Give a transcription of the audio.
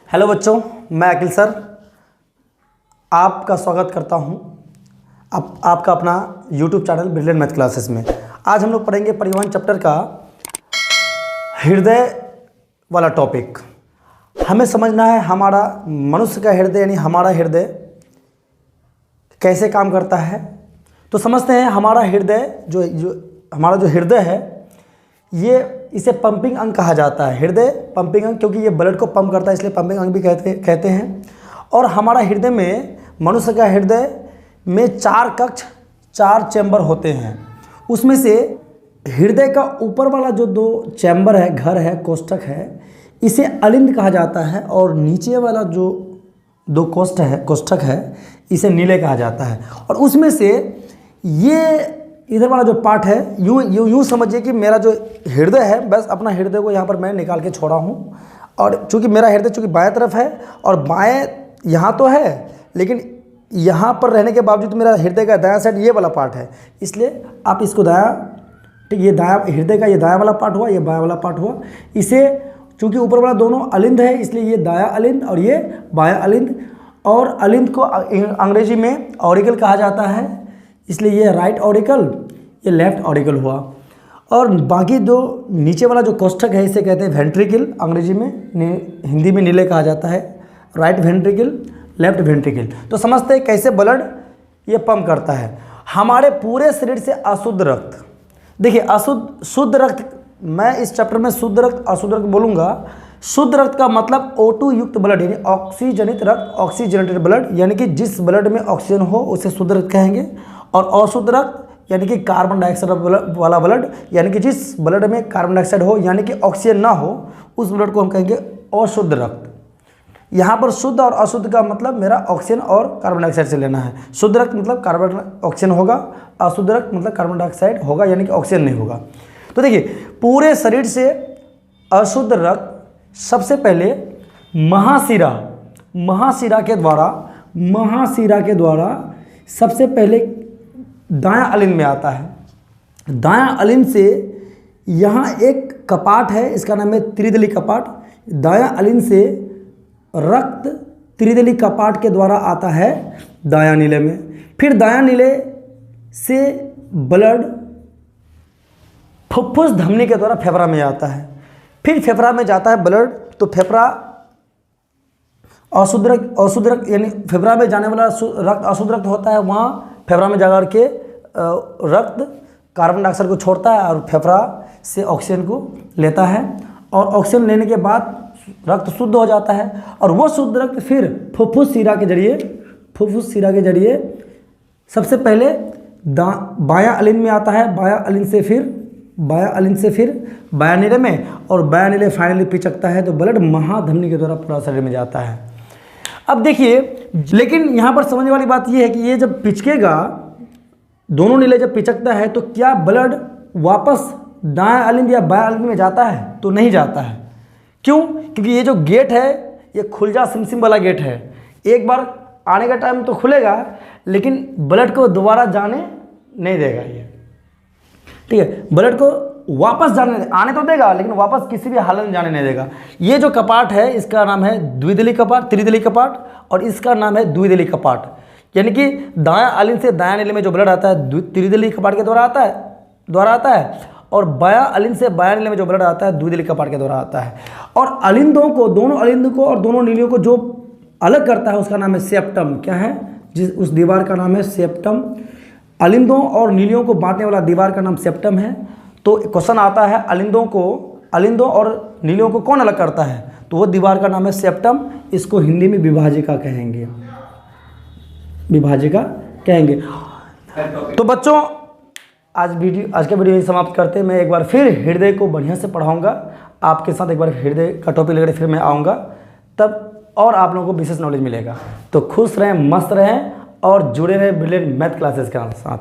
Hello बच्चों, मैं अखिल sir आपका स्वागत करता हूं आपका अपना YouTube channel brilliant math classes में। आज हम लोग पढ़ेंगे परिवहन चैप्टर का हृदय वाला टॉपिक। हमें समझना है हमारा मनुष्य का हृदय यानी हमारा हृदय कैसे काम करता है। तो समझते हैं हमारा हृदय हमारा जो हृदय है ये इसे पंपिंग अंग कहा जाता है। हृदय पंपिंग अंग, क्योंकि ये ब्लड को पंप करता है इसलिए पंपिंग अंग भी कहते हैं। और हमारा हृदय में, मनुष्य का हृदय में 4 कक्ष 4 चैम्बर होते हैं। उसमें से हृदय का ऊपर वाला जो 2 चैम्बर है, घर है, कोष्ठक है, इसे अलिंद कहा जाता है। और नीचे वाला जो 2 कोष्ठक है इसे कहा जाता है। और उसमें से ये इधर वाला जो पार्ट है, यूँ समझिए कि मेरा जो हृदय है, बस अपना हृदय को यहाँ पर मैं निकाल के छोड़ा हूँ। और चूँकि मेरा हृदय चूँकि बाएं तरफ है और बाएं यहाँ तो है, लेकिन यहाँ पर रहने के बावजूद मेरा हृदय का दायां साइड ये वाला पार्ट है, इसलिए आप इसको ठीक, ये दायां हृदय का ये दायां वाला पार्ट हुआ, ये बायां वाला पार्ट हुआ। इसे चूँकि ऊपर वाला दोनों अलिंद है इसलिए ये दायां अलिंद और ये बायां अलिंद। और अलिंद को अंग्रेजी में ऑरिकल कहा जाता है, इसलिए ये राइट ऑरिकल, ये लेफ्ट ऑरिकल हुआ। और बाकी जो नीचे वाला जो कोष्ठक है इसे कहते हैं वेंट्रिकल, अंग्रेजी में, हिंदी में नीले कहा जाता है। Right ventricle, left ventricle. तो समझते हैं कैसे ब्लड ये पंप करता है। हमारे पूरे शरीर से अशुद्ध रक्त, देखिए शुद्ध रक्त, मैं इस चैप्टर में शुद्ध रक्त अशुद्ध रक्त बोलूँगा। शुद्ध रक्त का मतलब O2 युक्त ब्लड यानी ऑक्सीजनित रक्त, ऑक्सीजनेटेड ब्लड, यानी कि जिस ब्लड में ऑक्सीजन हो उसे शुद्ध रक्त कहेंगे। और अशुद्ध रक्त यानी कि कार्बन डाइऑक्साइड वाला ब्लड, यानी कि जिस ब्लड में कार्बन डाइऑक्साइड हो यानी कि ऑक्सीजन ना हो उस ब्लड को हम कहेंगे अशुद्ध रक्त। यहाँ पर शुद्ध और अशुद्ध का मतलब मेरा ऑक्सीजन और कार्बन डाइऑक्साइड से लेना है। शुद्ध रक्त मतलब कार्बन ऑक्सीजन होगा, अशुद्ध रक्त मतलब कार्बन डाइऑक्साइड होगा, यानी कि ऑक्सीजन नहीं होगा। तो देखिए पूरे शरीर से अशुद्ध रक्त सबसे पहले महाशिरा के द्वारा सबसे पहले दायां अलिंद में आता है। दायां अलिंद से यहाँ एक कपाट है, इसका नाम है त्रिदली कपाट। दायां अलिंद से रक्त त्रिदली कपाट के द्वारा आता है दायां नीले में। फिर दायां नीले से ब्लड फुफ्फुस धमनी के द्वारा फेफड़ा में आता है। फिर फेफड़ा में जाता है ब्लड, तो फेफड़ा अशुद्ध रक्त यानी फेफड़ा में जाने वाला रक्त अशुद्ध रक्त होता है। वहाँ फेफड़ा में जाकर के रक्त कार्बन डाइऑक्साइड को छोड़ता है और फेफड़ा से ऑक्सीजन को लेता है। और ऑक्सीजन लेने के बाद रक्त शुद्ध हो जाता है। और वो शुद्ध रक्त फिर फुफ्फुस शिरा के जरिए सबसे पहले बायां अलिंद में आता है। बायां अलिंद से फिर बायां नीले में, और बायां नीले फाइनली पिचकता है तो ब्लड महाधमनी के द्वारा पूरा शरीर में जाता है। अब देखिए, लेकिन यहाँ पर समझने वाली बात यह है कि ये जब पिचकेगा, दोनों नीले जब पिचकता है तो क्या ब्लड वापस दाएं अलिंद या बाएं अलिंद में जाता है? तो नहीं जाता है। क्यों? क्योंकि ये जो गेट है ये खुलजा सिमसिम वाला गेट है। एक बार आने का टाइम तो खुलेगा, लेकिन ब्लड को दोबारा जाने नहीं देगा ये, ठीक है। ब्लड को वापस आने तो देगा, लेकिन वापस किसी भी हालत में जाने नहीं देगा। ये जो कपाट है इसका नाम है त्रिदली कपाट, और इसका नाम है द्विदली कपाट। यानी कि दायां अलिंद से दायां नीले में जो ब्लड आता है त्रिदली कपाट के द्वारा आता है, और बायां अलिंद से बायां नीले में जो ब्लड आता है द्विदली कपाट के द्वारा आता है। और अलिंदों को, दोनों अलिंद को और दोनों नीलियों को जो अलग करता है उसका नाम है सेप्टम। क्या है? उस दीवार का नाम है सेप्टम। अलिंदों और नीलियों को बांटने वाला दीवार का नाम सेप्टम है। तो क्वेश्चन आता है अलिंदों और नीलियों को कौन अलग करता है? तो वो दीवार का नाम है सेप्टम। इसको हिंदी में विभाजिका कहेंगे। तो बच्चों आज का वीडियो यही समाप्त करते हैं। मैं एक बार फिर हृदय को बढ़िया से पढ़ाऊंगा आपके साथ। एक बार हृदय का टॉपिक लेकर फिर मैं आऊँगा, तब और आप लोगों को विशेष नॉलेज मिलेगा। तो खुश रहें, मस्त रहें और जुड़े रहें ब्रिलियंट मैथ क्लासेस के साथ।